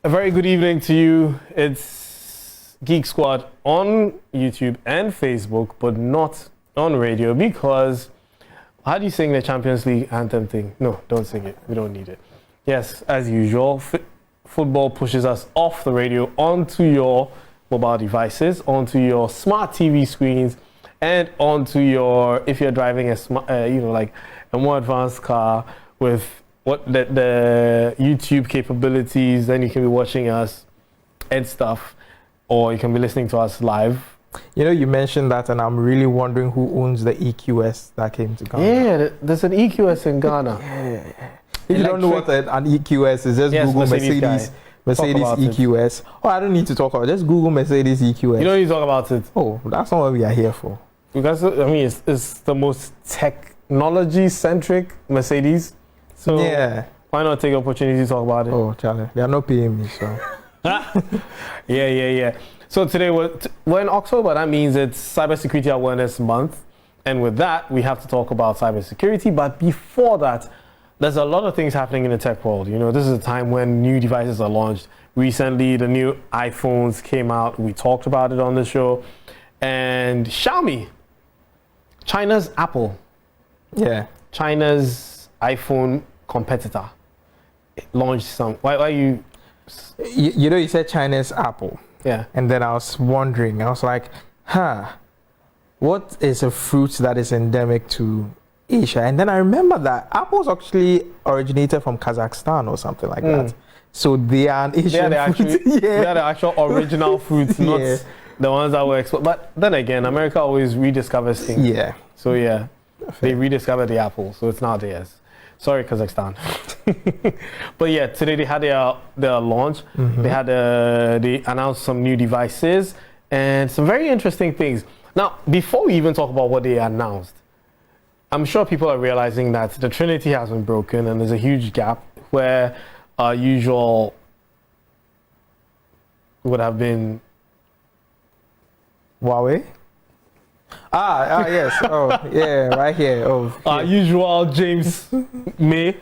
A very good evening to you. It's Geek Squad on YouTube and Facebook, but not on radio because how do you sing the Champions League anthem thing? No, don't sing it. We don't need it. Yes, as usual, football pushes us off the radio onto your mobile devices, onto your smart TV screens, and onto your, if you're driving a smart, like a more advanced car with what the YouTube capabilities, then you can be watching us and stuff, or you can be listening to us live. You know, you mentioned that, and I'm really wondering who owns the EQS that came to Ghana. Yeah, there's an EQS in Ghana. Yeah. If you don't know what an EQS is, just Google Mercedes EQS. Oh, I don't need to talk about it. Just Google Mercedes EQS. You don't need to talk about it. Oh, that's not what we are here for. Because, I mean, it's the most technology-centric Mercedes. So yeah. Why not take the opportunity to talk about it? Oh, Charlie, they are not paying me, so. Yeah. So today we're in October. That means it's Cybersecurity Awareness Month. And with that, we have to talk about cybersecurity. But before that, there's a lot of things happening in the tech world. You know, this is a time when new devices are launched. Recently, the new iPhones came out. We talked about it on the show. And Xiaomi, China's Apple. Yeah. China's iPhone competitor launched some. Why you? You know, you said China's Apple. Yeah. And then I was wondering, I was like, what is a fruit that is endemic to Asia? And then I remember that apples actually originated from Kazakhstan or something like that. So they are an Asian fruit. They are the actual original fruits, not the ones that were exported. But then again, America always rediscovers things. Yeah. So yeah, they rediscovered the apple, so it's now theirs. Sorry, Kazakhstan. But yeah, today they had their launch. They announced some new devices and some very interesting things. Now, before we even talk about what they announced, I'm sure people are realizing that the Trinity has been broken and there's a huge gap where our usual would have been Huawei. Yes. Oh, yeah, right here. Oh, our usual James May.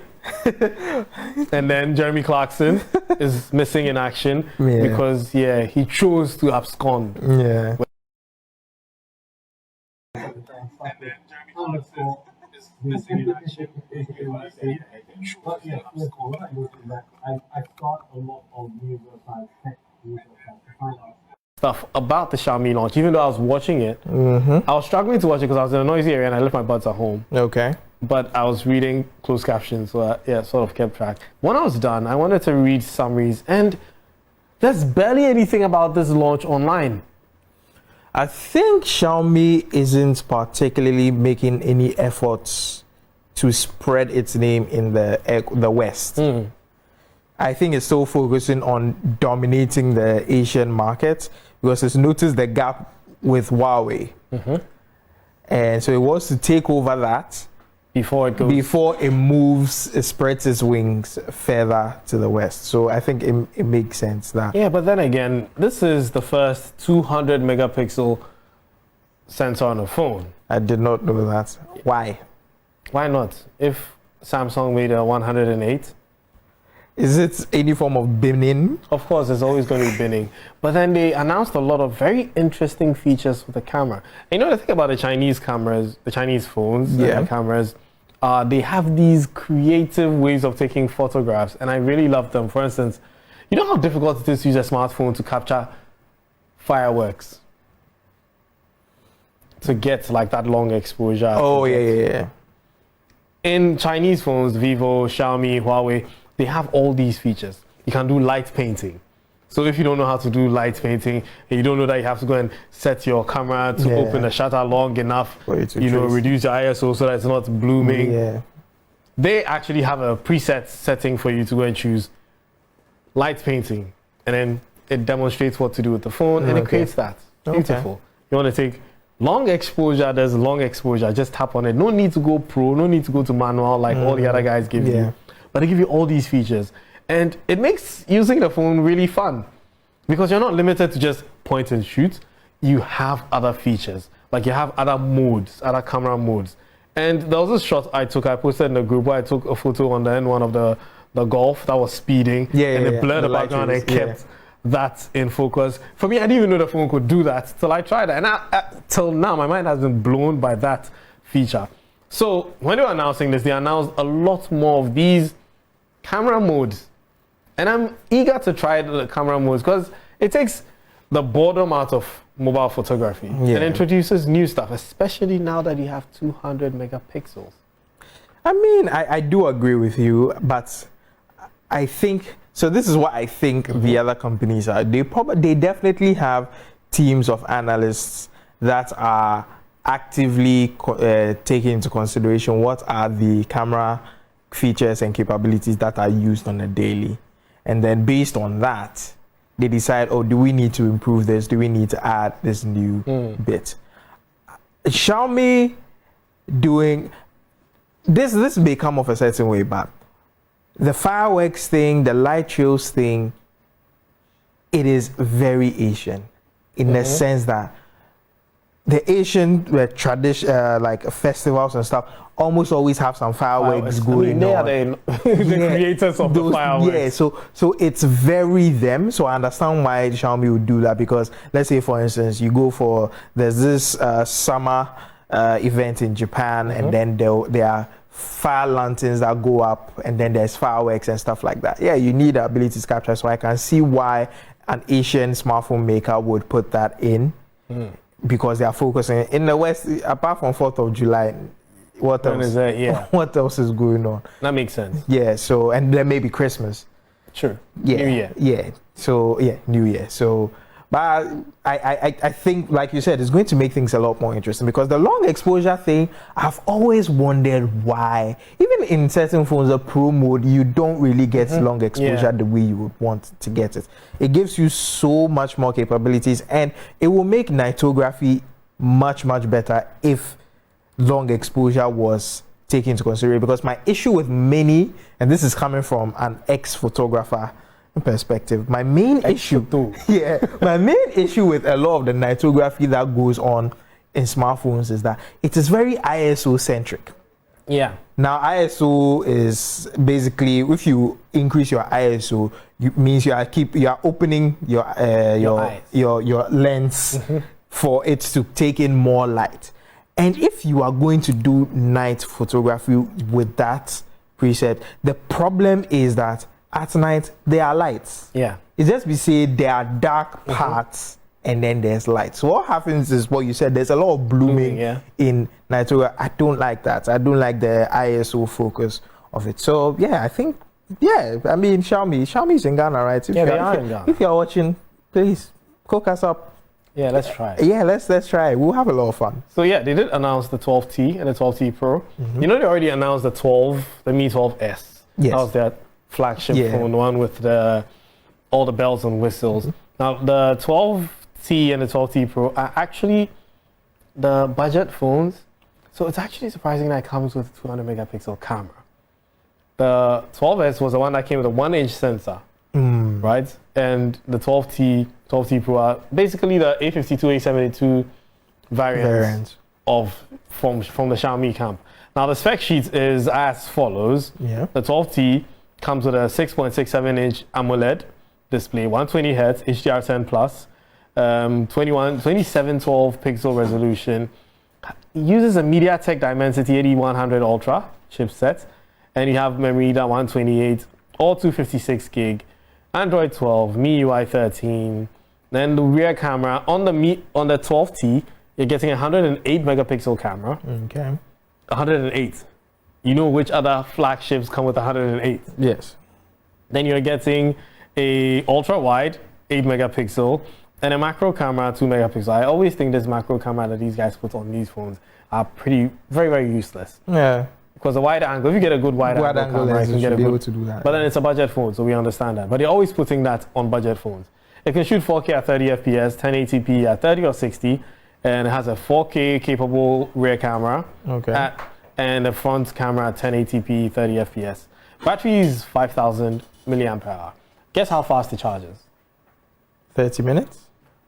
And then Jeremy Clarkson is missing in action because he chose to abscond. Yeah. And then Jeremy Clarkson is missing in action because he chose to abscond. I thought a lot of news websites, tech news websites, to find out stuff about the Xiaomi launch. Even though I was watching it, I was struggling to watch it because I was in a noisy area and I left my buds at home. Okay. But I was reading closed captions, so I sort of kept track. When I was done, I wanted to read summaries, and there's barely anything about this launch online. I think Xiaomi isn't particularly making any efforts to spread its name in the West. I think it's still focusing on dominating the Asian market because it's noticed the gap with Huawei. And so it wants to take over that before it spreads its wings further to the West. So I think it makes sense that. Yeah, but then again, this is the first 200 megapixel sensor on a phone. I did not know that. Why? Why not? If Samsung made a 108. Is it any form of binning? Of course, there's always going to be binning. But then they announced a lot of very interesting features with the camera. And you know the thing about the Chinese cameras, the Chinese phones, and the cameras, they have these creative ways of taking photographs, and I really love them. For instance, you know how difficult it is to use a smartphone to capture fireworks? To get like that long exposure. Oh, yeah. In Chinese phones, Vivo, Xiaomi, Huawei, they have all these features. You can do light painting. So if you don't know how to do light painting, and you don't know that you have to go and set your camera to open the shutter long enough, reduce your ISO so that it's not blooming. They actually have a preset setting for you to go and choose light painting. And then it demonstrates what to do with the phone, and it creates that. Beautiful. You want to take long exposure, there's long exposure. Just tap on it. No need to go pro, no need to go to manual like all the other guys give you. But they give you all these features. And it makes using the phone really fun because you're not limited to just point and shoot. You have other features. Like you have other modes, other camera modes. And there was this shot I posted in the group where I took a photo on the end one of the Golf that was speeding, and it blurred the background and kept that in focus. For me, I didn't even know the phone could do that till I tried it, and till now my mind has been blown by that feature. So when they were announcing this, they announced a lot more of these camera modes, and I'm eager to try the camera modes because it takes the boredom out of mobile photography and introduces new stuff, especially now that you have 200 megapixels. I mean, I do agree with you, but I think, so this is what I think the other companies are. They definitely have teams of analysts that are actively taking into consideration what are the camera features and capabilities that are used on a daily. And then based on that, they decide, oh, do we need to improve this? Do we need to add this new bit? Xiaomi doing this may come off a certain way, but the fireworks thing, the light shows thing, it is very Asian in the sense that the Asian tradition, like festivals and stuff, almost always have some fireworks going on. They are the creators of the fireworks. Yeah, so it's very them. So I understand why Xiaomi would do that, because let's say, for instance, you go for, there's this summer event in Japan, and then there are fire lanterns that go up, and then there's fireworks and stuff like that. Yeah, you need the ability to capture, so I can see why an Asian smartphone maker would put that in, because they are focusing in the West. Apart from 4th of July, what else is that? Yeah, what else is going on? That makes sense. Yeah, so, and then maybe Christmas. Sure. Yeah, New Year. Yeah, so yeah, New Year. So, but I think, like you said, it's going to make things a lot more interesting, because the long exposure thing, I've always wondered why. Even in certain phones, the Pro mode, you don't really get long exposure the way you would want to get it. It gives you so much more capabilities, and it will make nightography much, much better if long exposure was taken into consideration. Because my issue with many, and this is coming from an ex-photographer perspective, my main issue with a lot of the nightography that goes on in smartphones is that it is very ISO centric. Yeah. Now ISO is basically, if you increase your ISO, means you are opening your lens for it to take in more light. And if you are going to do night photography with that preset, the problem is that at night there are lights. Yeah. It's just we say there are dark parts and then there's light. So what happens is what you said, there's a lot of blooming in night. I don't like that. I don't like the ISO focus of it. So yeah, I think, I mean, Xiaomi's in Ghana, right? They are in Ghana. If you're watching, please cook us up. Yeah, let's try it. Yeah, let's try it. We'll have a lot of fun. So yeah, they did announce the 12T and the 12T Pro. You know, they already announced the Mi 12S. Yes. That was their flagship phone, the one with all the bells and whistles. Now the 12T and the 12T Pro are actually the budget phones. So it's actually surprising that it comes with a 200 megapixel camera. The 12S was the one that came with a 1-inch sensor, right? And the 12T Pro are basically the A52, A72 variants from the Xiaomi camp. Now the spec sheet is as follows. The 12T comes with a 6.67-inch AMOLED display, 120 Hz, HDR10 plus, 2712 pixel resolution. Uses a MediaTek Dimensity 8100 Ultra chipset, and you have memory that 128 or 256 gig, Android 12, MIUI 13. Then the rear camera on the 12T, you're getting a 108 megapixel camera. Okay. 108. You know which other flagships come with 108? Yes. Then you're getting a ultra wide 8 megapixel and a macro camera 2 megapixel. I always think this macro camera that these guys put on these phones are very, very useless. Yeah. Because the wide angle, if you get a good wide angle camera, you can get able to do that. But then it's a budget phone, so we understand that. But they're always putting that on budget phones. It can shoot 4K at 30 FPS, 1080p at 30 or 60, and it has a 4K capable rear camera. Okay. And a front camera at 1080p, 30 FPS. Battery is 5,000 milliampere hour. Guess how fast it charges? 30 minutes?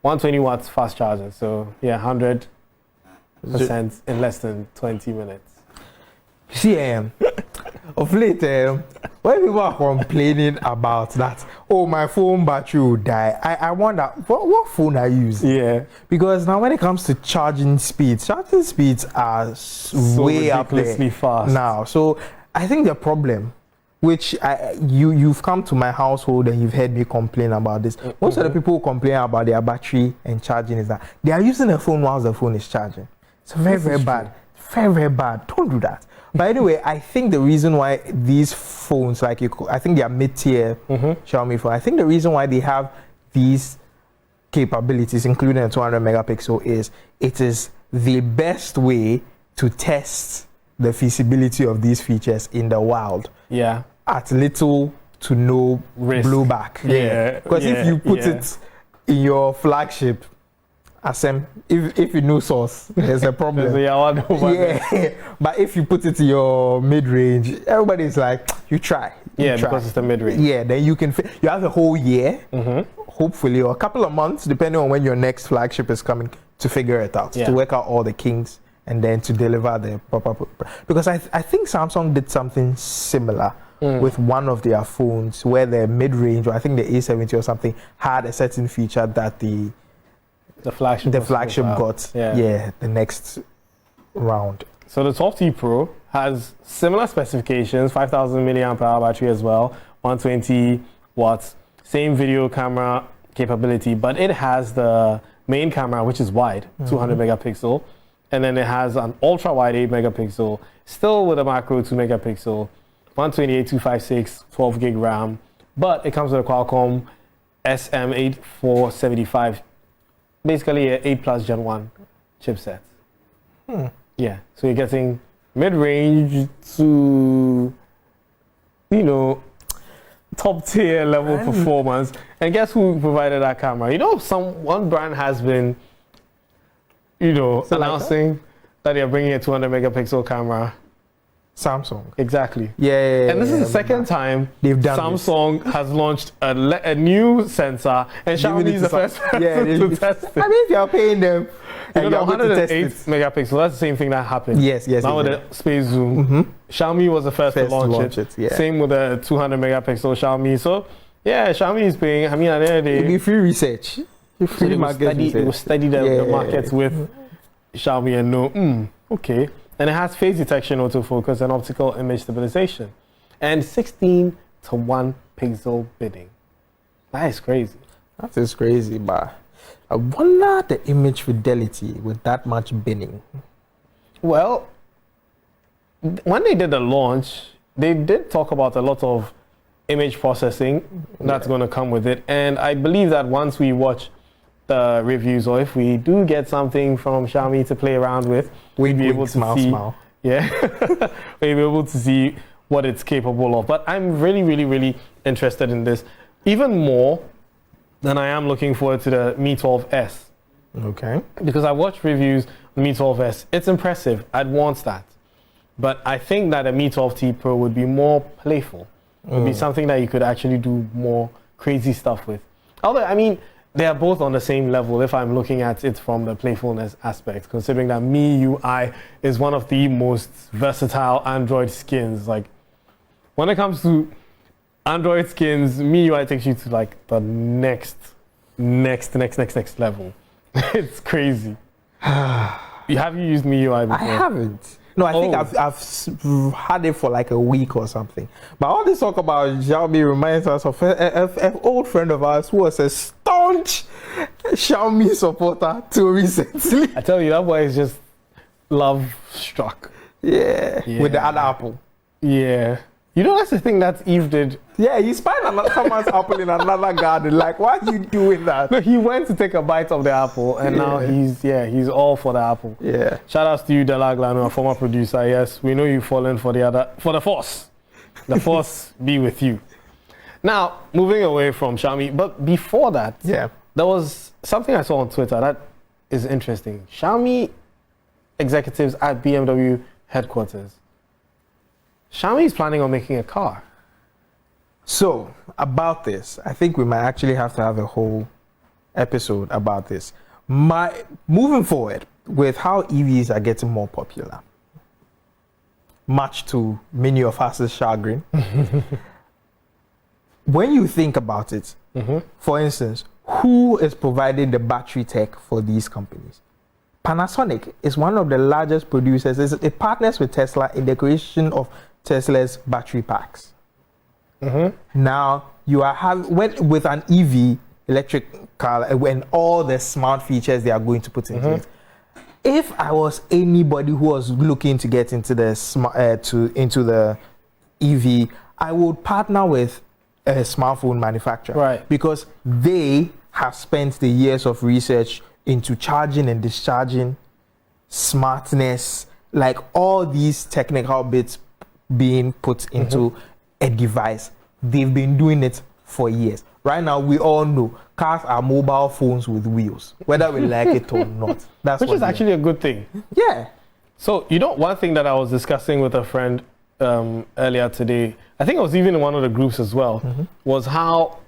120 watts fast charger. So yeah, 100% in less than 20 minutes. See, Of late, when people are complaining about that, oh, my phone battery will die, I wonder, what phone are you using? Yeah. Because now when it comes to charging speeds are way up there ridiculously fast now. So I think the problem, which you've come to my household and you've heard me complain about this. Most of the people who complain about their battery and charging is that they are using the phone whilst the phone is charging. It's very, very bad. Very, very bad. Don't do that. But anyway, I think the reason why these phones, I think they are mid-tier Xiaomi phone. I think the reason why they have these capabilities, including a 200 megapixel, is it is the best way to test the feasibility of these features in the wild. Yeah. At little to no risk. Blowback. Yeah. Because if you put it in your flagship, if you know source, there's a problem. But if you put it in your mid-range, everybody's like, you try. Because it's the mid-range. Yeah, then you can, you have a whole year, hopefully, or a couple of months, depending on when your next flagship is coming, to figure it out, to work out all the kinks, and then to deliver the proper. Because I think Samsung did something similar with one of their phones, where the mid-range, or I think the A70 or something, had a certain feature that the flagship got the next round. So the 12T Pro has similar specifications, 5,000 milliamp hour battery as well, 120 watts, same video camera capability, but it has the main camera, which is wide, 200 megapixel, and then it has an ultra wide 8 megapixel, still with a macro 2 megapixel, 128, 256, 12 gig RAM, but it comes with a Qualcomm SM8475, basically an 8 Plus Gen 1 chipset. Yeah, so you're getting mid-range to, top tier level performance. And guess who provided that camera? One brand has been, announcing that they're bringing a 200 megapixel camera. Samsung. Exactly. Yeah. And this is the second time they've done Samsung has launched a new sensor, and Xiaomi is the first person to test it. I mean, if you're paying them, and the you're going to test 108 it. megapixel, that's the same thing that happened. Yes. Now with the space zoom, Xiaomi was the first to launch it. Yeah. Same with the 200 megapixel Xiaomi. So, yeah, Xiaomi is paying, at the end of the day, it'll be free research. It will study the markets with Xiaomi and know, okay. And it has phase detection, autofocus, and optical image stabilization. And 16:1 pixel bidding. That is crazy. That is crazy, but I wonder the image fidelity with that much binning. Well, when they did the launch, they did talk about a lot of image processing that's going to come with it. And I believe that once we watch the reviews, or if we do get something from Xiaomi to play around with, we'll be able to see. Yeah, we'll be able to see what it's capable of. But I'm really, really, really interested in this, even more than I am looking forward to the Mi 12S. Okay. Because I watched reviews on Mi 12S. It's impressive. I'd want that. But I think that a Mi 12T Pro would be more playful. It would be something that you could actually do more crazy stuff with. Although, I mean, they are both on the same level if I'm looking at it from the playfulness aspect, considering that MIUI is one of the most versatile Android skins. Like, when it comes to Android skins, MIUI takes you to like the next level. It's crazy. Have you used MIUI before? I haven't. No, I think I've had it for like a week or something. But all this talk about Xiaomi reminds us of an old friend of ours who was a staunch Xiaomi supporter till recently. I tell you, that boy is just love struck. Yeah, with the other apple. Yeah. You know, that's the thing that Eve did. Yeah, he spied someone's apple in another garden. Like, why are you doing that? No, he went to take a bite of the apple, and now he's all for the apple. Yeah. Shout outs to you, Delaglano, a former producer. Yes, we know you've fallen for the force. The force be with you. Now, moving away from Xiaomi, but before that, there was something I saw on Twitter that is interesting. Xiaomi executives at BMW headquarters. Xiaomi is planning on making a car. So, about this, I think we might actually have to have a whole episode about this. Moving forward with how EVs are getting more popular, much to many of us' chagrin. When you think about it, for instance, who is providing the battery tech for these companies? Panasonic is one of the largest producers. It partners with Tesla in the creation of Tesla's battery packs. Now, you are with an EV, electric car, and all the smart features they are going to put into it. If I was anybody who was looking to get into the into the EV, I would partner with a smartphone manufacturer, right? Because they have spent the years of research into charging and discharging, smartness, like all these technical bits being put into a device. They've been doing it for years. Right now, we all know cars are mobile phones with wheels, whether we like it or not. That's Which is actually a good thing. Yeah. So, you know, one thing that I was discussing with a friend earlier today, I think it was even in one of the groups as well, was how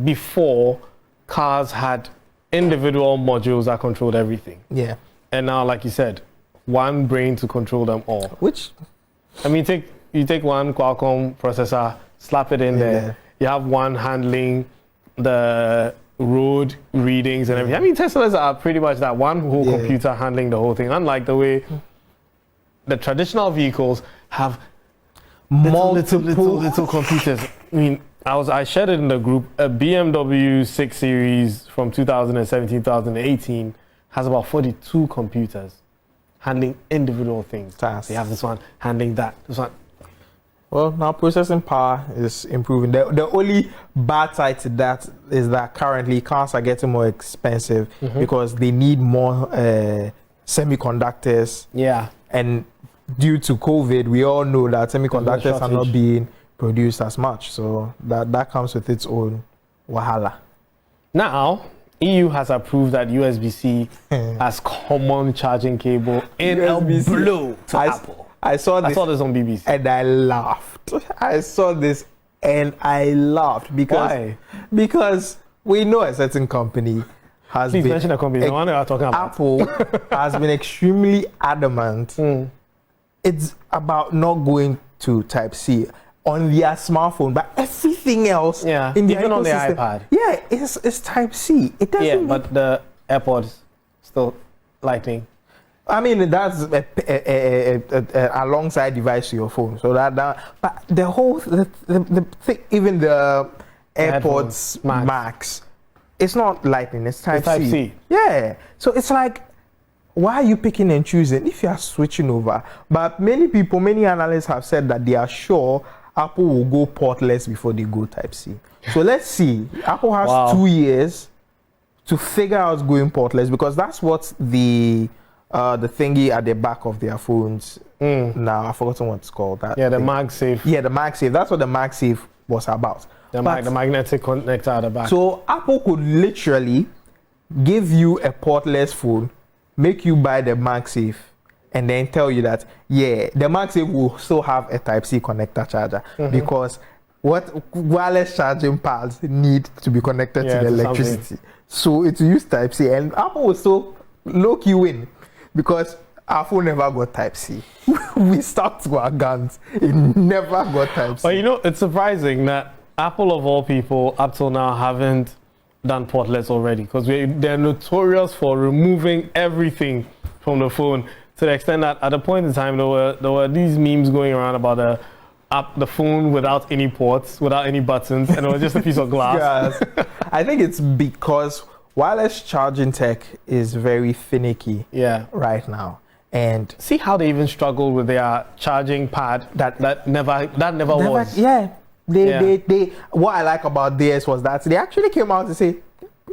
before cars had individual modules that controlled everything. Yeah. And now, like you said, one brain to control them all. Which, I mean, you take one Qualcomm processor, slap it in there. You have one handling the road readings and everything. I mean, Teslas are pretty much that one whole computer handling the whole thing. Unlike the way the traditional vehicles have little computers. I mean, I shared it in the group. A BMW 6 Series from 2017, 2018 has about 42 computers handling individual things. They have this one handling that. This one. Well, now processing power is improving. The only bad side to that is that currently cars are getting more expensive because they need more semiconductors. Yeah. And due to COVID, we all know that semiconductors are not being produced as much. So that comes with its own wahala. Now, EU has approved that USB-C as common charging cable in blue to Apple. I saw this on BBC. And I laughed. I saw this and I laughed because Why? Because we know a certain company has Please been mention a company. The one we are talking about. Apple has been extremely adamant. It's about not going to Type-C on their smartphone, but everything else in the even on the iPad. Yeah, it's Type-C. It doesn't. But the AirPods still Lightning. I mean, that's a alongside device to your phone. So but the whole the thing, even the AirPods Max, it's not Lightning. It's Type-C. Yeah. So it's like, why are you picking and choosing if you are switching over? But many analysts have said that they are sure Apple will go portless before they go Type-C. So let's see. Apple has 2 years to figure out going portless, because that's what the thingy at the back of their phones. Now I've forgotten what it's called. The MagSafe. Yeah, the MagSafe. That's what the MagSafe was about. The magnetic connector at the back. So Apple could literally give you a portless phone, make you buy the MagSafe, and then tell you that the MagSafe will still have a Type-C connector charger, because what wireless charging pads need to be connected to the electricity. So it will use Type-C, and Apple will still low-key win, because our phone never got Type-C. We stuck to our guns. It never got Type-C. But you know, it's surprising that Apple, of all people, up till now haven't done portless already, because they're notorious for removing everything from the phone, to the extent that at a point in time there were these memes going around about the phone without any ports, without any buttons, and it was just a piece of glass. I think it's because wireless charging tech is very finicky right now. And see how they even struggled with their charging pad that never was. Yeah. They what I like about theirs was that they actually came out to say,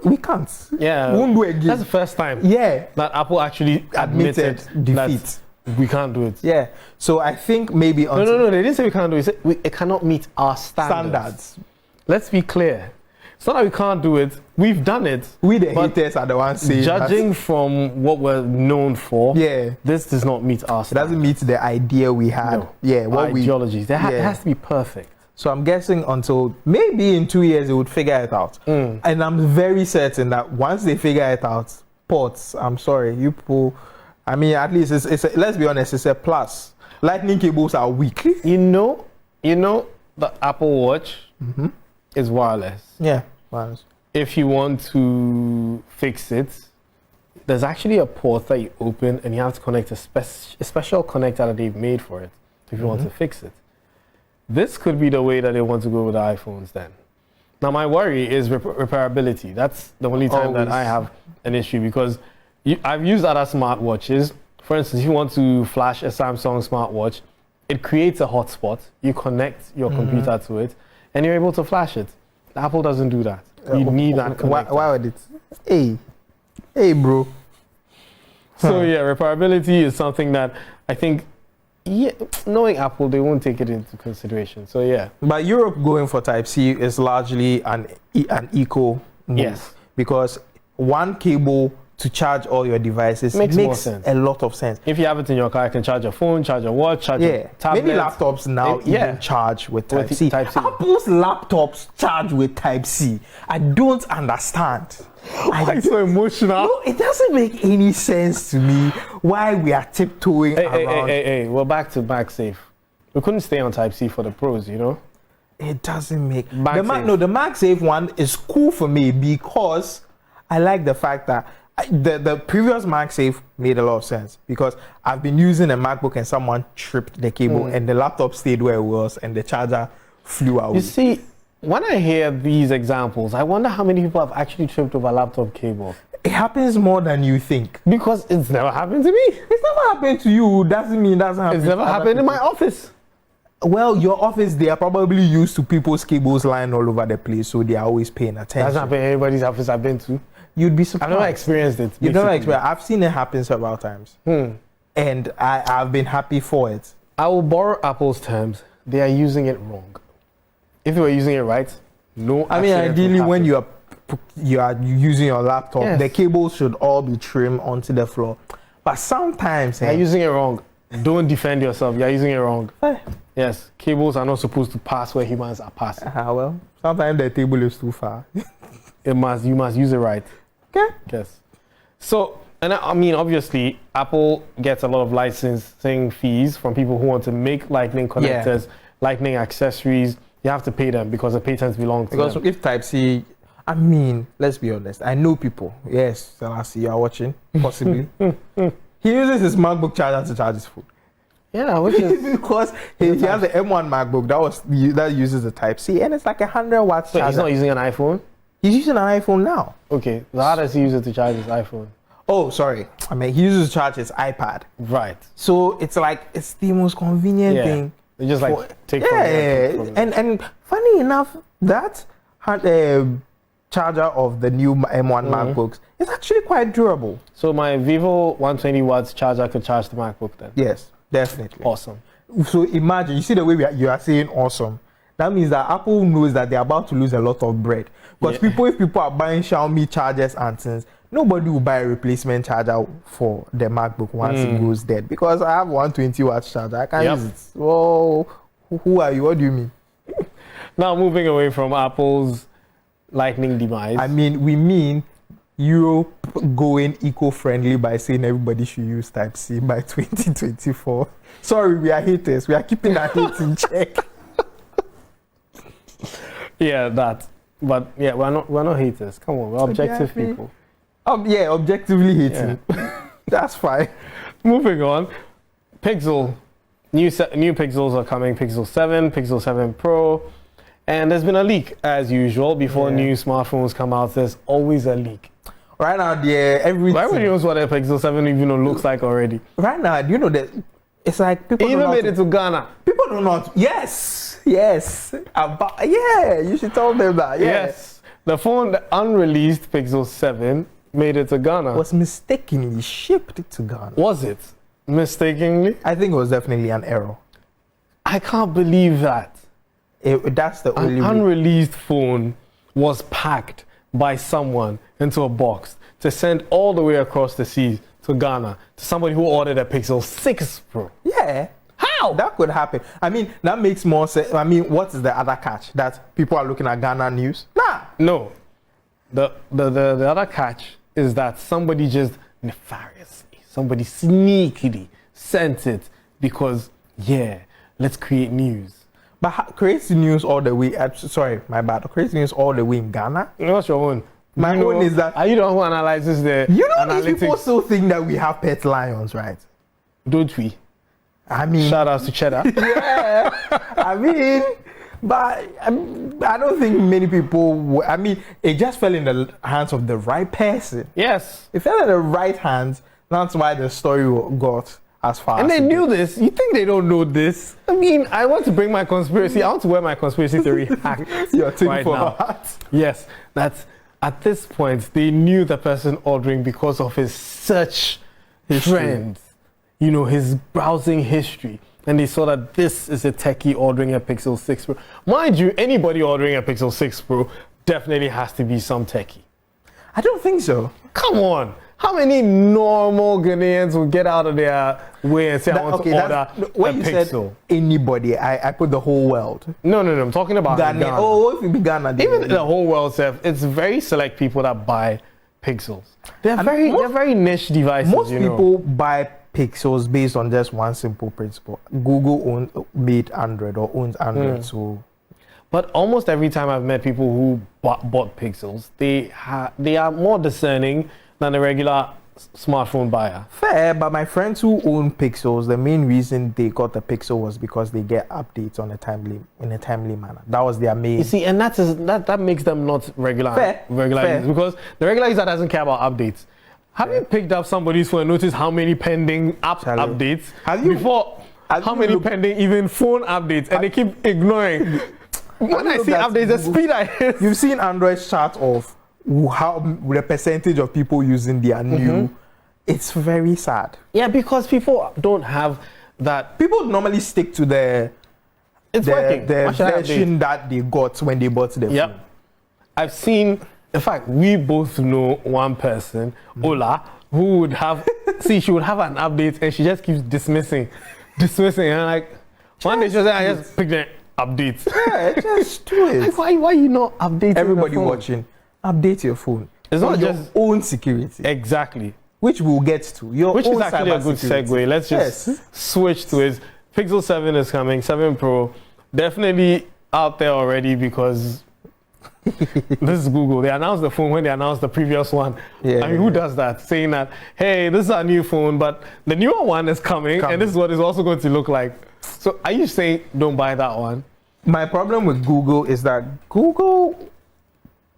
we can't. Yeah. We won't do it again. That's the first time. Yeah. That Apple actually admitted defeat. We can't do it. Yeah. So I think maybe No, they didn't say we can't do it. They said it cannot meet our standards. Let's be clear. It's not that we can't do it. We've done it. We the haters are the ones saying judging from what we're known for, this does not meet our standards. It doesn't meet the idea we had. No. Yeah, what ideologies. It has to be perfect. So I'm guessing until maybe in 2 years they would figure it out. And I'm very certain that once they figure it out, ports, I'm sorry, you people, I mean, at least it's let's be honest, it's a plus. Lightning cables are weak. You know, the Apple Watch is wireless. Yeah. Wireless. If you want to fix it, there's actually a port that you open and you have to connect a special connector that they've made for it if you want to fix it. This could be the way that they want to go with the iPhones then. Now, my worry is repairability. That's the only time that I have an issue because I've used other smartwatches. For instance, if you want to flash a Samsung smartwatch, it creates a hotspot. You connect your computer to it, and you're able to flash it. The Apple doesn't do that. You need that connector. Why would it? Hey, bro. So yeah, repairability is something that I think, knowing Apple, they won't take it into consideration. So yeah. But Europe going for Type-C is largely an eco move. Yes. Because one cable to charge all your devices makes more sense. A lot of sense. If you have it in your car, you can charge your phone, charge your watch, charge your tablet. Many laptops now even charge with Type-C. Apple's laptops charge with Type-C. I don't understand. Why is so emotional? No, it doesn't make any sense to me why we are tiptoeing around. Hey, we're back to MagSafe. We couldn't stay on Type-C for the pros, you know? It doesn't make... The MagSafe. the MagSafe one is cool for me because I like the fact that the previous MagSafe made a lot of sense because I've been using a MacBook and someone tripped the cable and the laptop stayed where it was and the charger flew out. You see, when I hear these examples, I wonder how many people have actually tripped over laptop cables. It happens more than you think. Because it's never happened to me. It's never happened to you. Doesn't mean it doesn't happen. It's never happened in my office. Well, your office, they are probably used to people's cables lying all over the place, so they are always paying attention. That's happened in anybody's office I've been to. You'd be surprised. I've never experienced it. You've never experienced it. I've seen it happen several times. And I've been happy for it. I will borrow Apple's terms. They are using it wrong. If they were using it right, no. I mean, ideally, when you are using your laptop, the cables should all be trimmed onto the floor. But sometimes you're using it wrong. Don't defend yourself. You're using it wrong. Yes, cables are not supposed to pass where humans are passing. Well, sometimes the table is too far. You must use it right. Okay. Yes. So, and I mean, obviously, Apple gets a lot of licensing fees from people who want to make Lightning connectors, Lightning accessories. You have to pay them because the patents belong to them. Because if Type-C, I mean, let's be honest. I know people. Yes, Selassie, you are watching, possibly. He uses his MacBook charger to charge his phone. Yeah, which is because he has the M1 MacBook that uses the Type-C, and it's like 100 watts charger. He's not using an iPhone? He's using an iPhone now. Okay, so how does he use it to charge his iPhone? Oh, sorry. I mean, he uses to charge his iPad. Right. So it's like, it's the most convenient thing. They just take and funny enough, that charger of the new M1 MacBooks is actually quite durable. So my Vivo 120 watts charger could charge the MacBook then? Yes, definitely. Awesome. So imagine, you see the way you are saying awesome. That means that Apple knows that they're about to lose a lot of bread. Because if people are buying Xiaomi chargers and things, nobody will buy a replacement charger for the MacBook once it goes dead. Because I have 120 watts charger, I can't use it. Whoa, who are you? What do you mean? Now moving away from Apple's Lightning demise. I mean, we mean Europe going eco-friendly by saying everybody should use Type-C by 2024. Sorry, we are haters. We are keeping our hate in check. Yeah, that. But yeah, we're not haters. Come on, we're objective people. Objectively hating. That's fine. Moving on. Pixel. New Pixels are coming. Pixel 7, Pixel 7 Pro. And there's been a leak, as usual. Before new smartphones come out, there's always a leak. Right now, everything. Everybody knows what a Pixel 7 even looks like already. Right now, do you know that it's like people even made it to Ghana. People do not. Yes. You should tell them that. Yes. The phone, the unreleased Pixel 7, made it to Ghana. Was mistakenly shipped to Ghana. Was it? Mistakenly? I think it was definitely an error. I can't believe that. That's the only way. Unreleased phone was packed by someone into a box to send all the way across the seas to Ghana to somebody who ordered a Pixel 6 Pro. Yeah. How? That could happen. I mean, that makes more sense. I mean, what is the other catch? That people are looking at Ghana news? Nah. No. The other catch is that somebody just nefariously, somebody sneakily sent it because yeah, let's create news. But create news all the way. Sorry, my bad. Create news all the way in Ghana. What's your own? My own is that. Are you the one who analyzes the You know, analytics? these people still think that we have pet lions, right? Don't we? I mean, Shout outs to Cheddar. yeah. I mean, but I don't think many people. I mean, it just fell in the hands of the right person. Yes. It fell in the right hands. That's why the story got as far. And as they it knew did. this. You think they don't know this? I mean, I want to bring my conspiracy. I want to wear my conspiracy theory hat You're taking right for now. a hat. Yes, that's at this point they knew the person ordering because of his search trends, you know, his browsing history, and they saw that this is a techie ordering a Pixel 6 Pro. Mind you, anybody ordering a Pixel 6 Pro definitely has to be some techie. I don't think so. Come on. How many normal Ghanaians will get out of their way and say, I want to order when a you Pixel? said anybody, I put the whole world. No. I'm talking about Ghana. Oh, if you be Ghana, then Even the whole world, Seth, it's very select people that buy Pixels. They're very niche devices. most you know. people buy Pixels based on just one simple principle. Google made Android or owns Android, so. But almost every time I've met people who bought Pixels, they are more discerning than a regular smartphone buyer. Fair, but my friends who own Pixels, the main reason they got the Pixel was because they get updates in a timely manner. That was their main. You see, and that makes them not regular Fair. users, because the regular user doesn't care about updates. Have you picked up somebody's phone and noticed how many pending updates? How many pending even phone updates, and they keep ignoring? When I see updates, the speed I hit. You've seen Android's chart of how the percentage of people using their new. It's very sad. Yeah, because people don't have that. People normally stick to the working. the version that they got when they bought the phone. I've seen, in fact, we both know one person, Ola, who would have, she would have an update and she just keeps dismissing. And like, one day she was like, I just picked the updates. Yeah, just do it. Like, why you not updating Everybody the phone? watching, update your phone. It's not your just own security. Exactly. Which we'll get to. Which is actually a good segue. Let's just switch to it. Pixel 7 is coming, 7 Pro. Definitely out there already because this is Google. They announced the phone when they announced the previous one. Yeah, I mean, who does that? Saying that, hey, this is our new phone, but the newer one is coming, and this is what it's also going to look like. So are you saying don't buy that one? My problem with Google is that Google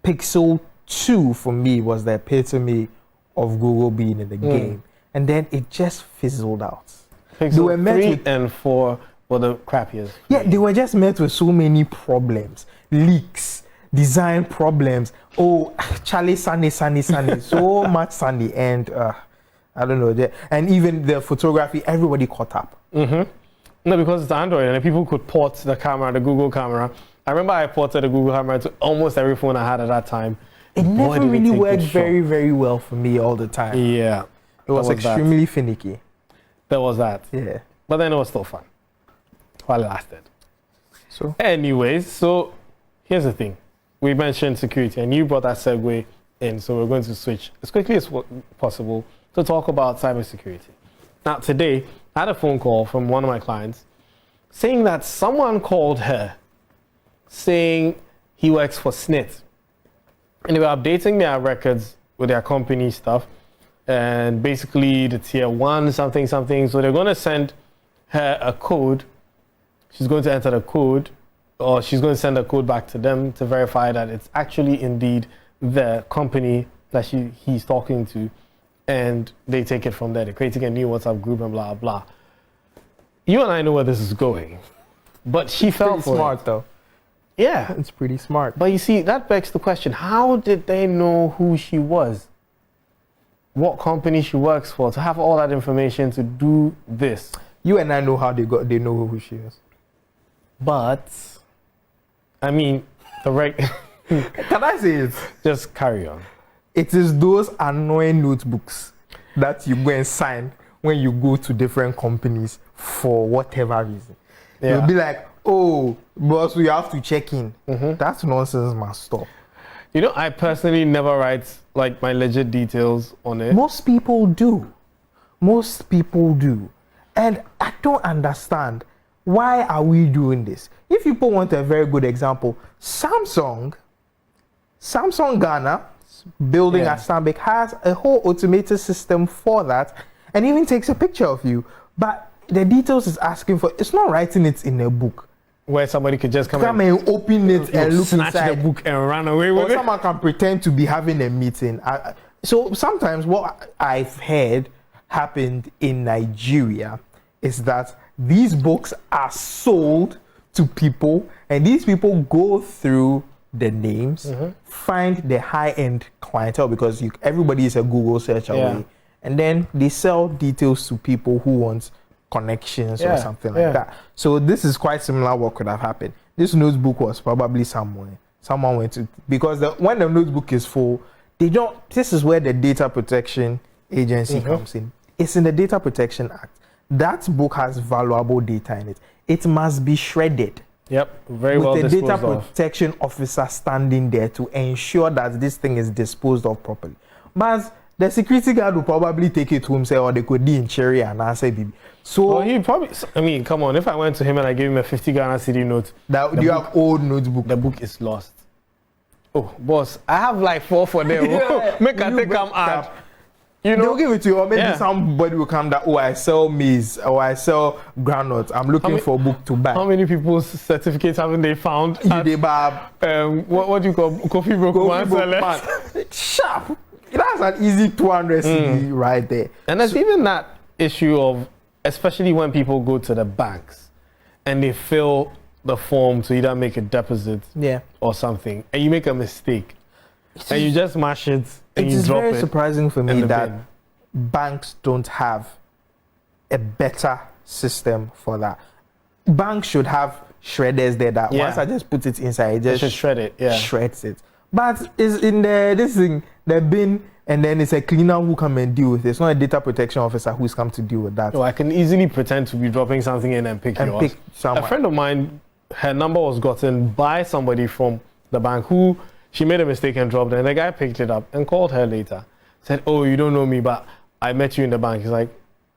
Pixel 2 for me was the epitome of Google being in the game. And then it just fizzled out. Pixel 3 and 4 were the crappiest. Yeah, they were just met with so many problems. Leaks, design problems. Oh, Charlie, Sunny. So much Sunny. And I don't know. And even the photography, everybody caught up. No, because it's Android and people could port the camera, the Google camera. I remember I ported the Google camera to almost every phone I had at that time. It never really worked very, very well for me all the time. Yeah. It was extremely finicky. There was that. Yeah. But then it was still fun while it lasted. So, anyways, so here's the thing. We mentioned security and you brought that segue in, so we're going to switch as quickly as possible to talk about cybersecurity. Now, today, I had a phone call from one of my clients saying that someone called her saying he works for SNIT. And they were updating their records with their company stuff and basically the tier 1 something. So they're going to send her a code. She's going to enter the code, or she's going to send a code back to them to verify that it's actually indeed the company that he's talking to. And they take it from there. They're creating a new WhatsApp group and blah, blah. You and I know where this is going. But she fell for it. Smart, though. Yeah. It's pretty smart. But you see, that begs the question, how did they know who she was? What company she works for, to have all that information to do this? You and I know how they know who she is. But, I mean, Can I say it? Just carry on. It is those annoying notebooks that you go and sign when you go to different companies for whatever reason. Yeah. You'll be like, oh, boss, we have to check in. That nonsense must stop. You know, I personally never write like my legit details on it. Most people do. And I don't understand, why are we doing this? If people want a very good example, Samsung Ghana, building at Stanbic, has a whole automated system for that, and even takes a picture of you. But the details is asking for, it's not writing it in a book. Where somebody could just come and open it and look snatch inside the book and run away with or it. someone can pretend to be having a meeting. So sometimes what I've heard happened in Nigeria is that these books are sold to people, and these people go through the names, find the high-end clientele, because everybody is a Google search away, and then they sell details to people who want connections or something like that. So this is quite similar what could have happened. This notebook was probably somewhere. Someone went to, because when the notebook is full, they don't, this is where the Data Protection Agency comes in. It's in the Data Protection Act. That book has valuable data in it. It must be shredded. Yep, very well disposed of. With the data protection officer standing there to ensure that this thing is disposed of properly. But the security guard will probably take it home, say, or they could be in cherry and answer baby. So well, he probably, I mean, come on, if I went to him and I gave him a 50 Ghana CD note, that you have old notebook. The book is lost. Oh, boss, I have like 4 for them. Make a take come out. You know, they'll give it to you, or maybe somebody will come that, oh, I sell maize, or I sell groundnuts. I'm looking for a book to buy. How many people's certificates haven't they found? What do you call Kofi Broke? Sharp. That's an easy 200 CD right there. And there's even that issue of, especially when people go to the banks and they fill the form to either make a deposit or something, and you make a mistake, and you just mash it and you drop it. It's very surprising for me that banks don't have a better system for that. Banks should have shredders there that once I just put it inside, it just shred it, shreds it. But it's in the bin, and then it's a cleaner who come and deal with it. It's not a data protection officer who's come to deal with that. No, I can easily pretend to be dropping something in and pick yours. A friend of mine, her number was gotten by somebody from the bank who she made a mistake and dropped it, and the guy picked it up and called her later. Said, oh, you don't know me, but I met you in the bank. He's like,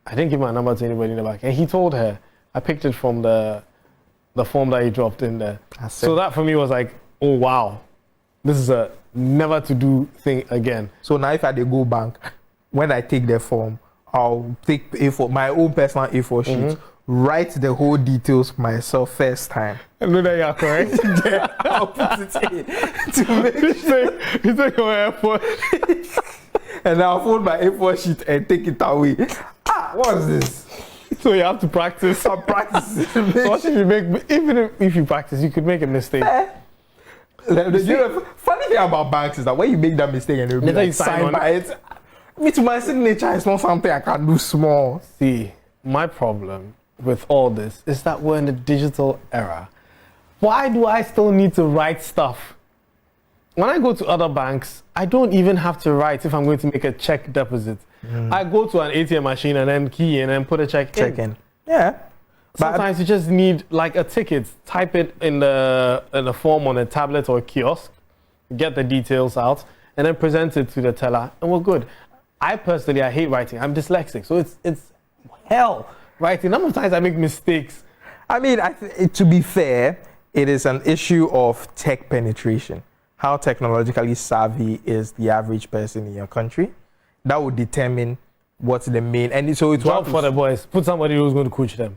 I didn't give my number to anybody in the bank. And he told her, I picked it from the form that he dropped in there. So that for me was like, oh, wow. This is a never to do thing again. So now if I go bank, when I take the form, I'll take A4, my own personal A4 sheet, write the whole details myself first time. I know that you are correct. Then I'll put it in to make sure. You take your A4. And I'll fold my A4 sheet and take it away. What's this? So you have to practice. I'll practice. What if you make, even if you practice, you could make a mistake. The funny thing about banks is that when you make that mistake and you'll be like, sign by it, me to my signature is not something I can do small. See, my problem with all this is that we're in the digital era. Why do I still need to write stuff? When I go to other banks, I don't even have to write if I'm going to make a check deposit. I go to an ATM machine and then key in and put a check in. Yeah. Sometimes you just need like a ticket. Type it in the form on a tablet or a kiosk, get the details out, and then present it to the teller, and we're good. I personally hate writing. I'm dyslexic, so it's hell writing. Number of times I make mistakes. I mean, to be fair, it is an issue of tech penetration. How technologically savvy is the average person in your country? That would determine what's the main. And so it's job for the boys. Put somebody who's going to coach them.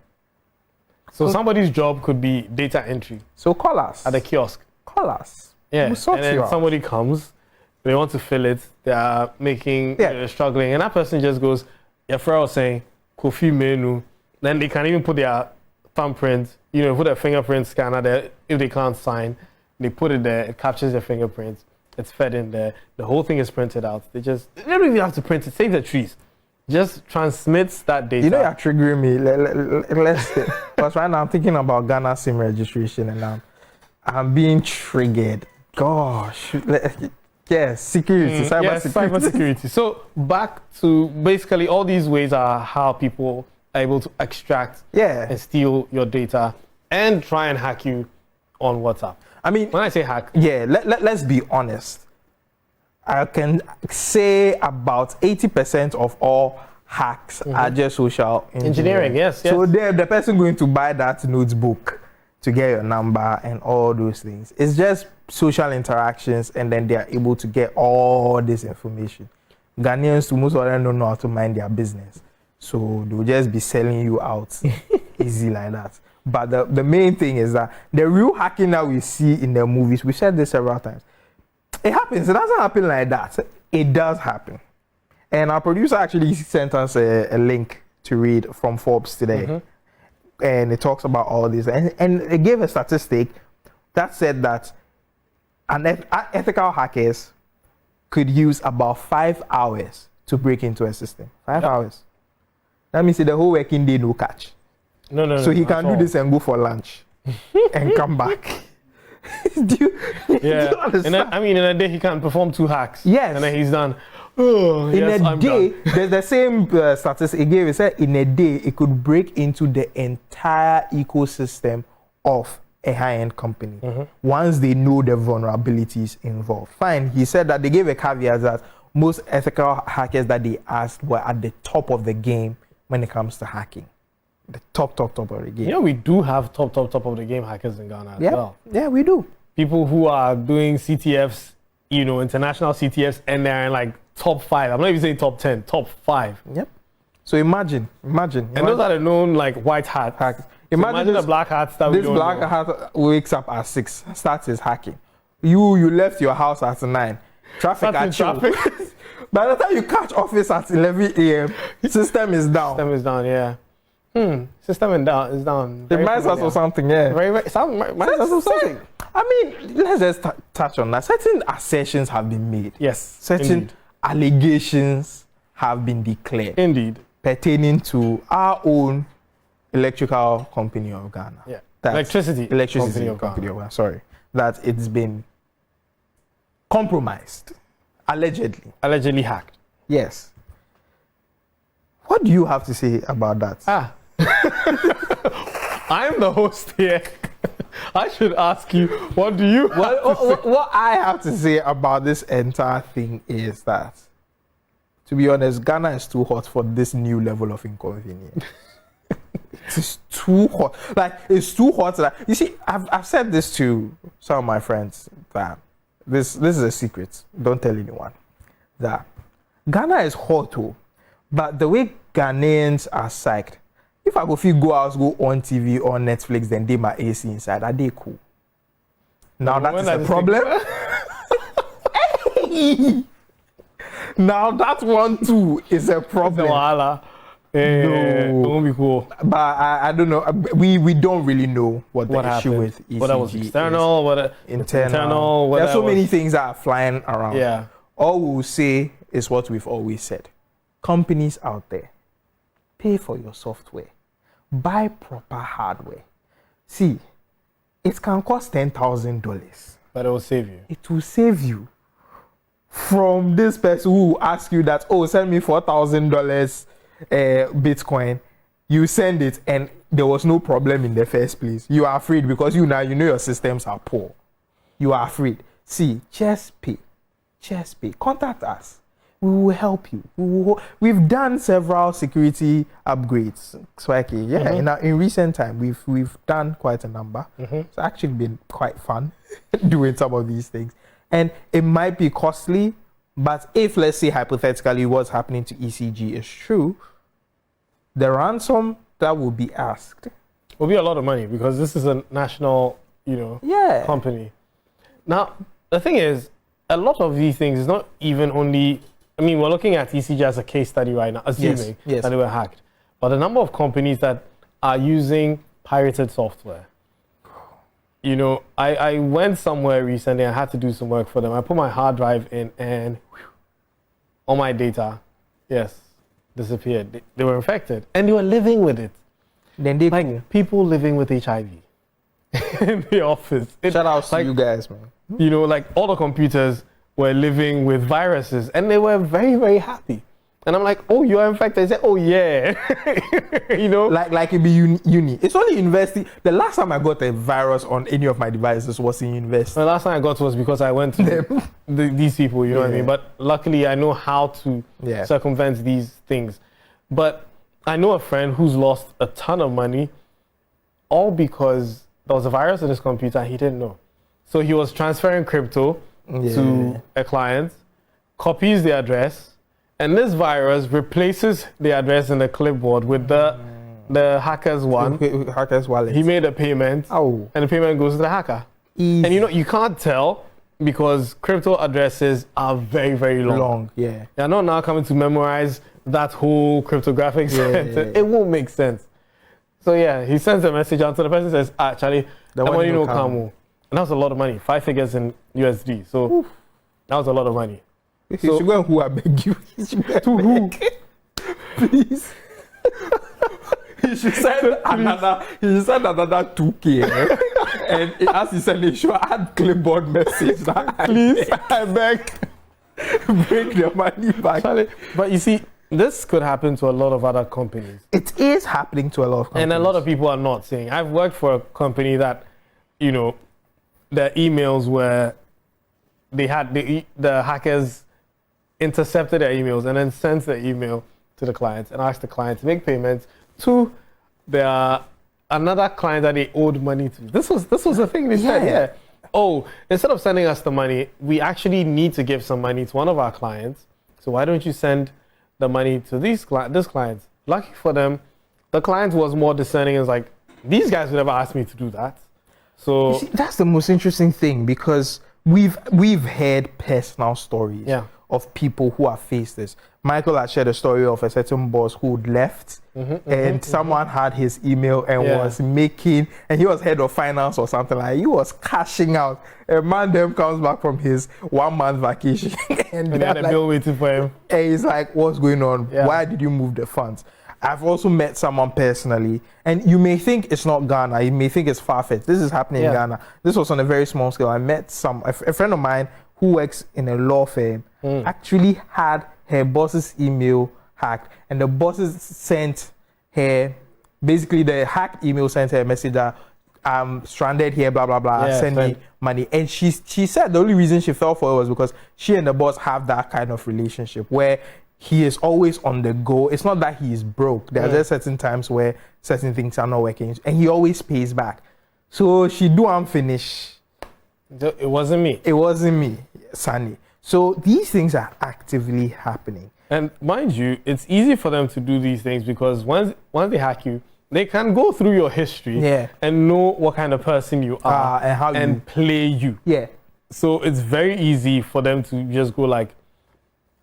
So somebody's job could be data entry. So call us. At the kiosk. Call us. Yeah. And then somebody comes, they want to fill it, they are they're struggling, and that person just goes, your friend was saying, Kofi menu. Then they can even put their thumbprint, put their fingerprint scanner there. If they can't sign, they put it there, it captures their fingerprints, it's fed in there, the whole thing is printed out. They don't even have to print it, save the trees. Just transmits that data. You're triggering me. Let's because right now I'm thinking about Ghana SIM registration and I'm being triggered. Gosh. Yes, security, cybersecurity. So back to basically all these ways are how people are able to extract and steal your data and try and hack you on WhatsApp. I mean, when I say hack, let's be honest. I can say about 80% of all hacks are just social engineering. Yes. So the person going to buy that notebook to get your number and all those things, it's just social interactions, and then they are able to get all this information. Ghanaians, most of them don't know how to mind their business, so they'll just be selling you out easy like that. But the main thing is that the real hacking that we see in the movies, we said this several times, it happens. It doesn't happen like that. It does happen. And our producer actually sent us a link to read from Forbes today. And it talks about all this. And it gave a statistic that said that ethical hackers could use about 5 hours to break into a system. 5 hours. That means the whole working day no catch. No. So he can do this and go for lunch and come back. do you understand? In a day he can perform 2 hacks. Yes. And then he's done. In a day, there's the same statistic it gave. It said in a day it could break into the entire ecosystem of a high-end company once they know the vulnerabilities involved. Fine. He said that they gave a caveat that most ethical hackers that they asked were at the top of the game when it comes to hacking. The top of the game. You know, we do have top of the game hackers in Ghana as well. Yeah, we do. People who are doing CTFs, international CTFs, and they're in like top 5. I'm not even saying top 10, top 5. Yep. So imagine. And those are the known like white hat hackers. Imagine the black hats that we don't know. This black hat wakes up at 6, starts his hacking. You left your house at 9. Traffic at traffic. By the time you catch office at 11 a.m., system is down. System is down, yeah. System is down. It reminds us of something, yeah. Reminds us of something. I mean, let's just touch on that. Certain assertions have been made. Yes. Certain allegations have been declared. Indeed. Pertaining to our own electrical company of Ghana. Yeah. Electricity company of Ghana. Sorry. That it's been compromised. Allegedly. Allegedly hacked. Yes. What do you have to say about that? I'm the host here. I should ask you, what do you have to say? What I have to say about this entire thing is that, to be honest, Ghana is too hot for this new level of inconvenience. It's too hot. Like, it's too hot. You see, I've said this to some of my friends, that this is a secret. Don't tell anyone. That Ghana is hot too, but the way Ghanaians are psyched, if I go on TV or Netflix, then they my AC inside, are they cool? Now that is a problem. Now that one too is a problem. No. It won't be cool. But I don't know. We don't really know what the issue happened. with ECG whether it was external, whether internal. There's so many things that are flying around. Yeah. All we'll say is what we've always said. Companies out there, pay for your software. Buy proper hardware. See, it can cost $10,000. But it will save you. It will save you from this person who will ask you that, send me $4,000 Bitcoin. You send it and there was no problem in the first place. You are afraid because you know your systems are poor. You are afraid. See, just pay. Contact us. We will help you. We've done several security upgrades, Spiky. Yeah, in recent time, we've done quite a number. It's actually been quite fun doing some of these things. And it might be costly, but if, let's say, hypothetically, what's happening to ECG is true, the ransom that will be asked will be a lot of money, because this is a national, company. Now, the thing is, a lot of these things is not even only, we're looking at ECG as a case study right now, assuming that they were hacked. But the number of companies that are using pirated software. I went somewhere recently, I had to do some work for them. I put my hard drive in and all my data, disappeared. They were infected and they were living with it. Then they people living with HIV in the office. Shout out to you guys, man. All the computers were living with viruses and they were very, very happy. And I'm like, you are infected. They said, yeah. Like it be uni. It's only university. The last time I got a virus on any of my devices was in university. The last time I got was because I went to these people, you know what I mean? But luckily I know how to circumvent these things. But I know a friend who's lost a ton of money, all because there was a virus in his computer and he didn't know. So he was transferring crypto to a client, copies the address, and this virus replaces the address in the clipboard with the hacker's one. Hacker's wallet. He made a payment, and the payment goes to the hacker. Easy. And you can't tell because crypto addresses are very, very long. Yeah. They're not now coming to memorize that whole cryptographic sentence. It won't make sense. So yeah, he sends a message out to the person, says, Charlie, the money no come. And that was a lot of money, 5 figures in USD. So that was a lot of money. So who I beg you? To who? Please. He should send another 2K. And as he said, he should add clipboard message that Please, I beg. Bring the money back. Charlie, but you see, this could happen to a lot of other companies. It is happening to a lot of companies. And a lot of people are not saying. I've worked for a company that, their emails were, they had the hackers intercepted their emails and then sent the email to the clients and asked the client to make payments to another client that they owed money to. This was the thing they said. Yeah. Oh, instead of sending us the money, we actually need to give some money to one of our clients. So why don't you send the money to this client? Lucky for them, the client was more discerning and was like, these guys would never ask me to do that. So you see, that's the most interesting thing because we've heard personal stories of people who have faced this. Michael had shared a story of a certain boss who left and someone had his email and was making, and he was head of finance or something like that. He was cashing out. A man then comes back from his 1 month vacation and they had a bill waiting for him. And he's like, what's going on? Why did you move the funds? I've also met someone personally, and you may think it's not Ghana, you may think it's far-fetched. This is happening in Ghana. This was on a very small scale. I met a friend of mine who works in a law firm, actually had her boss's email hacked, and the bosses sent her, basically the hacked email sent her a message that I'm stranded here, blah, blah, blah, send me money. And she said the only reason she fell for it was because she and the boss have that kind of relationship where he is always on the go. It's not that he is broke. There are just certain times where certain things are not working, and he always pays back. So she do unfinish. It wasn't me. It wasn't me, Sunny. So these things are actively happening. And mind you, it's easy for them to do these things because once they hack you, they can go through your history and know what kind of person you are and how you play you. Yeah. So it's very easy for them to just go like,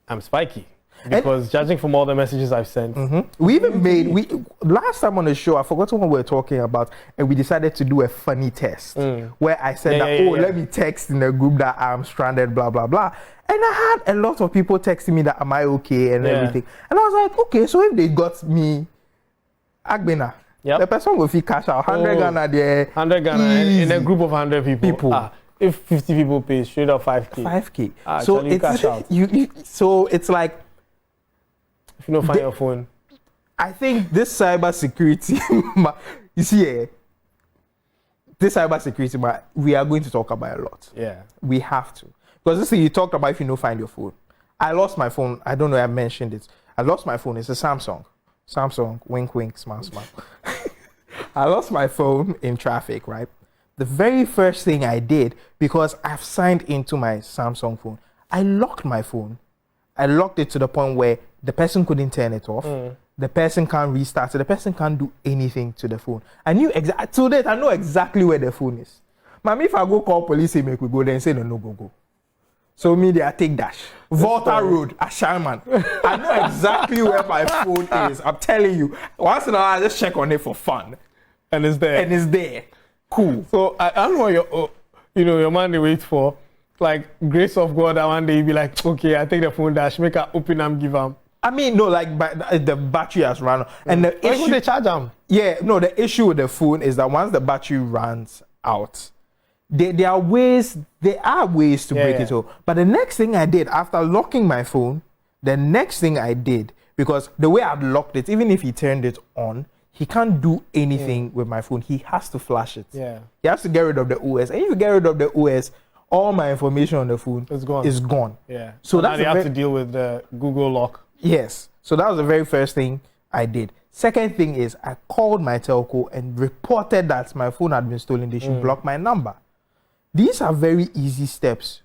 I'm Spiky. Because judging from all the messages I've sent. We even last time on the show, I forgot what we were talking about, and we decided to do a funny test where I said let me text in the group that I'm stranded, blah, blah, blah. And I had a lot of people texting me that, am I okay, and everything. And I was like, okay, so if they got me, Agbena, the person will fee cash out, 100 Ghana there. 100 Ghana in a group of 100 people. If 50 people pay, straight up 5K. 5K. So it's, cash out. So it's like, if you don't find your phone. I think this cybersecurity, you see, this cybersecurity, we are going to talk about a lot. Yeah. We have to. Because this thing you talked about if you don't find your phone. I lost my phone. I don't know if I mentioned it. I lost my phone. It's a Samsung. Samsung, wink, wink, smile, smile. I lost my phone in traffic, right? The very first thing I did, because I've signed into my Samsung phone, I locked my phone. I locked it to the point where the person couldn't turn it off. The person can't restart it. The person can't do anything to the phone. I knew to that I know exactly where the phone is. Mami, if I go call police, say make we go, then say no, go. So me, I take dash. Volta Road, Asharman. I know exactly where my phone is. I'm telling you. Once in a while, I just check on it for fun. And it's there. Cool. So I don't know your man they wait for. Like grace of God, that one day you be like, okay, I take the phone dash, make her open and give them. I mean, no, like the battery has run out. And the issue, they charge them. Yeah, no, the issue with the phone is that once the battery runs out, there are ways to break it all. But the next thing I did after locking my phone, because the way I've locked it, even if he turned it on, he can't do anything with my phone. He has to flash it. Yeah. He has to get rid of the OS. And if you get rid of the OS, all my information on the phone is gone. Yeah. So now they have to deal with the Google lock. Yes. So that was the very first thing I did. Second thing is I called my telco and reported that my phone had been stolen. They should block my number. These are very easy steps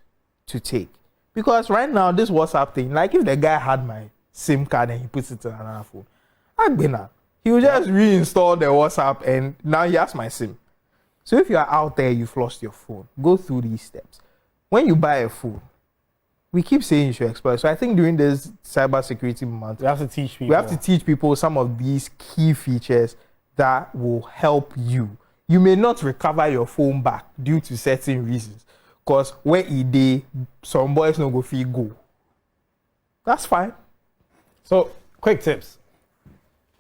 to take. Because right now, this WhatsApp thing, like if the guy had my SIM card and he puts it on another phone, he will just reinstall the WhatsApp and now he has my SIM. So if you are out there, you've lost your phone, go through these steps. When you buy a phone, we keep saying you should explore. So I think during this cybersecurity month, We have to teach people. we have to teach people some of these key features that will help you. You may not recover your phone back due to certain reasons. Because where some boys no go feel go. That's fine. So, quick tips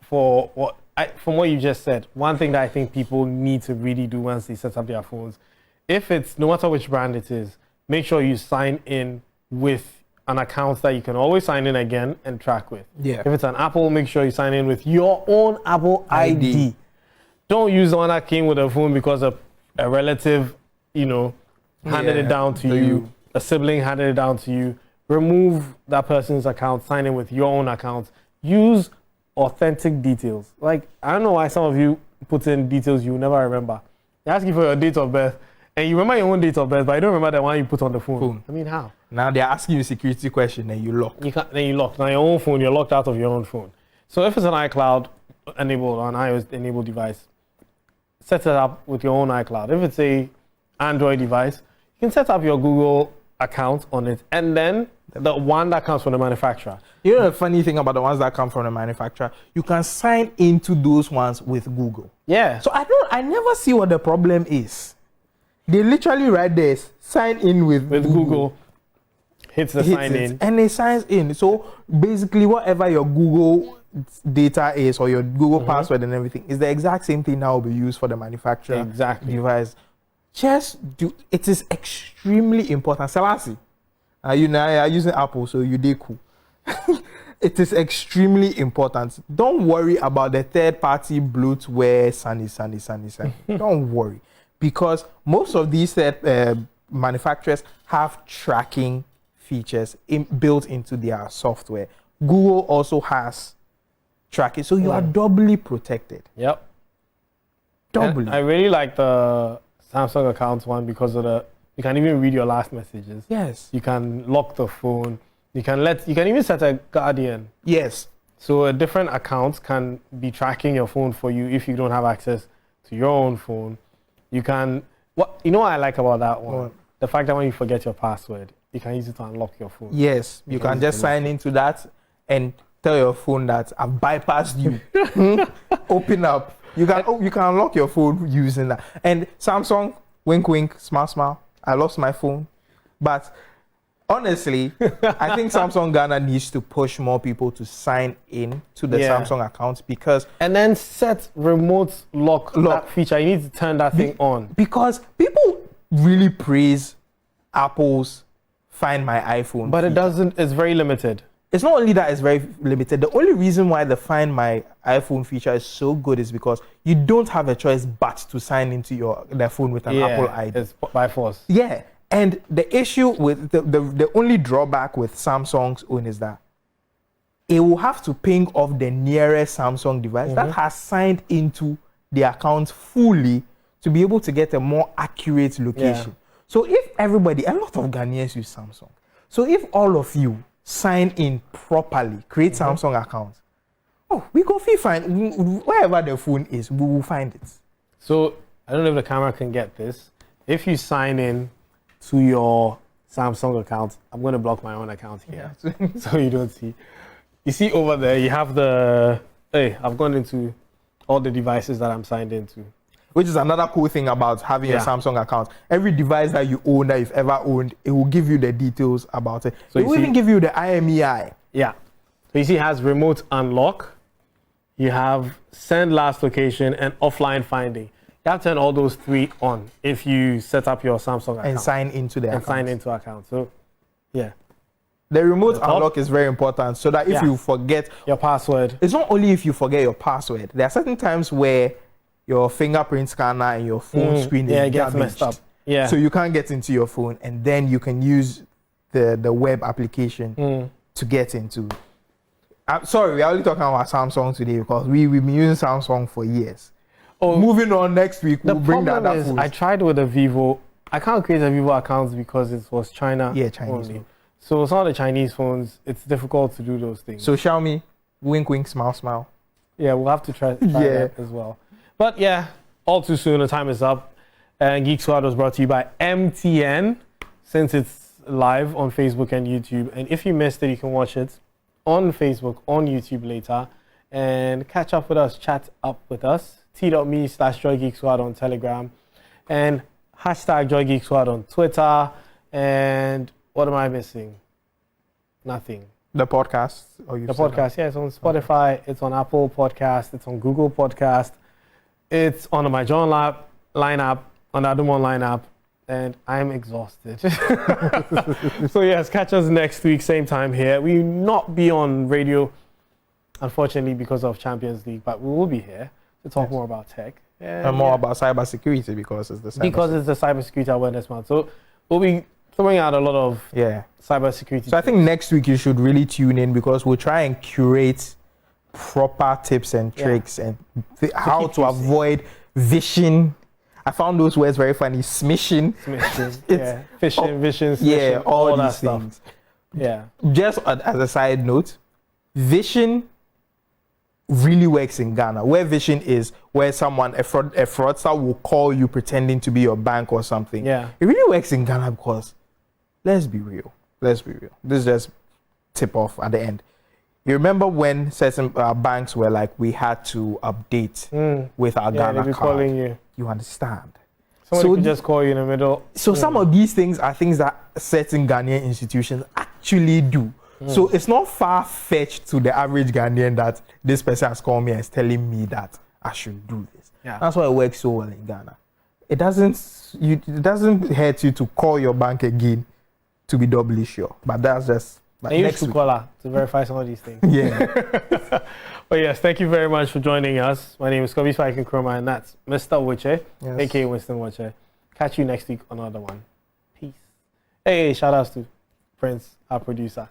for from what you just said. One thing that I think people need to really do once they set up their phones, if it's no matter which brand it is, make sure you sign in with an account that you can always sign in again and track with. Yeah. If it's an Apple, make sure you sign in with your own Apple ID. Don't use the one that came with a phone because a relative, handed it down to you. A sibling handed it down to you. Remove that person's account, sign in with your own account. Use authentic details. Like, I don't know why some of you put in details you never remember. They ask you for your date of birth, and you remember your own date of birth, but you don't remember the one you put on the phone. I mean, how? Now they're asking you a security question and you lock. Then you lock. Now your own phone, you're locked out of your own phone. So if it's an iCloud enabled or an iOS enabled device, set it up with your own iCloud. If it's a Android device, you can set up your Google account on it, and then the one that comes from the manufacturer. You know the funny thing about the ones that come from the manufacturer, you can sign into those ones with Google. Yeah. So I never see what the problem is. They literally write this, sign in with Google. Hits the sign in. And it signs in. So basically whatever your Google data is or your Google password and everything is the exact same thing that will be used for the manufacturer device. It is extremely important. Salasi, you are using Apple, so you did cool. It is extremely important. Don't worry about the third-party bloatware, sunny. Don't worry, because most of these manufacturers have tracking features built into their software. Google also has tracking, so you are doubly protected. Yep. Doubly. And I really like the Samsung accounts one because of you can even read your last messages. Yes. You can lock the phone. You can even set a guardian. Yes. So a different account can be tracking your phone for you if you don't have access to your own phone. You can, what I like about that one? What? The fact that when you forget your password, you can use it to unlock your phone. Yes, you can just sign into that and tell your phone that I've bypassed you. Open up. You can unlock your phone using that. And Samsung, wink wink, smile smile. I lost my phone. But honestly, I think Samsung Ghana needs to push more people to sign in to the Samsung accounts because... And then set remote lock that feature. You need to turn that thing on. Because people really praise Apple's Find My iPhone But feature. it doesn't, it's very limited. It's not only that it's very limited. The only reason why the Find My iPhone feature is so good is because you don't have a choice but to sign into their phone with an Apple ID. It's by force. Yeah. And the issue with the only drawback with Samsung's own is that it will have to ping off the nearest Samsung device that has signed into the account fully to be able to get a more accurate location. So if a lot of Ghanaians use Samsung. So if all of you sign in properly, create Samsung accounts, we go find wherever the phone is, we will find it. So I don't know if the camera can get this. If you sign in to your Samsung account, I'm going to block my own account here so you don't see. You see over there, you have I've gone into all the devices that I'm signed into. Which is another cool thing about having a Samsung account. Every device that you own, that you've ever owned, it will give you the details about it. So it will even give you the IMEI. Yeah. So you see it has remote unlock. You have send last location and offline finding. You have to turn all those three on if you set up your Samsung account. And sign into the account. Sign into account. So, yeah. The remote unlock is very important so that if you forget your password. It's not only if you forget your password. There are certain times where your fingerprint scanner and your phone screen is gets messed up. Yeah. So you can't get into your phone, and then you can use the web application to get into. I'm sorry, we're only talking about Samsung today because we've been using Samsung for years. Oh, Moving on next week, the we'll bring the problem other is phones. I tried with a Vivo. I can't create a Vivo account because it was China Chinese only. phone. So some of the Chinese phones, it's difficult to do those things. So Xiaomi, wink, wink, smile, smile. Yeah, we'll have to try that as well. But yeah, all too soon, the time is up. And Geek Squad was brought to you by MTN, since it's live on Facebook and YouTube. And if you missed it, you can watch it on Facebook, on YouTube later, and catch up with us, chat up with us. t.me/JoyGeekSquad on Telegram, and #JoyGeekSquad on Twitter. And what am I missing? Nothing. The podcast? Or The podcast, yeah, it's on Spotify, it's on Apple Podcast, it's on Google Podcast, it's on my John Line app, on the Adamon Line app, and I'm exhausted. So yes, catch us next week, same time here. We will not be on radio, unfortunately, because of Champions League, but we will be here to talk more about tech. And more about cybersecurity because it's the Cybersecurity Awareness Month. So we'll be throwing out a lot of cybersecurity. So I think next week you should really tune in because we'll try and curate proper tips and tricks and how to avoid vishing. I found those words very funny. Smishing. Phishing, vishing, smishing, all that these things. stuff. Yeah. Just as a side note, vishing really works in Ghana. Where vishing is where a fraudster will call you pretending to be your bank or something. Yeah. It really works in Ghana because, let's be real. This is just tip off at the end. You remember when certain banks were like, we had to update with our Ghana card. Calling you. You understand? Somebody could just call you in the middle. So some of these things are things that certain Ghanaian institutions actually do. So it's not far-fetched to the average Ghanaian that this person has called me and is telling me that I should do this. Yeah. That's why it works so well in Ghana. It doesn't hurt you to call your bank again to be doubly sure. But that's just and you should call her to verify some of these things. Yeah. But yes, thank you very much for joining us. My name is Kobby, Spiky, Nkrumah, and that's Mr. Wiche, aka Winston Wiche. Catch you next week on another one. Peace. Hey, shout outs to Prince, our producer.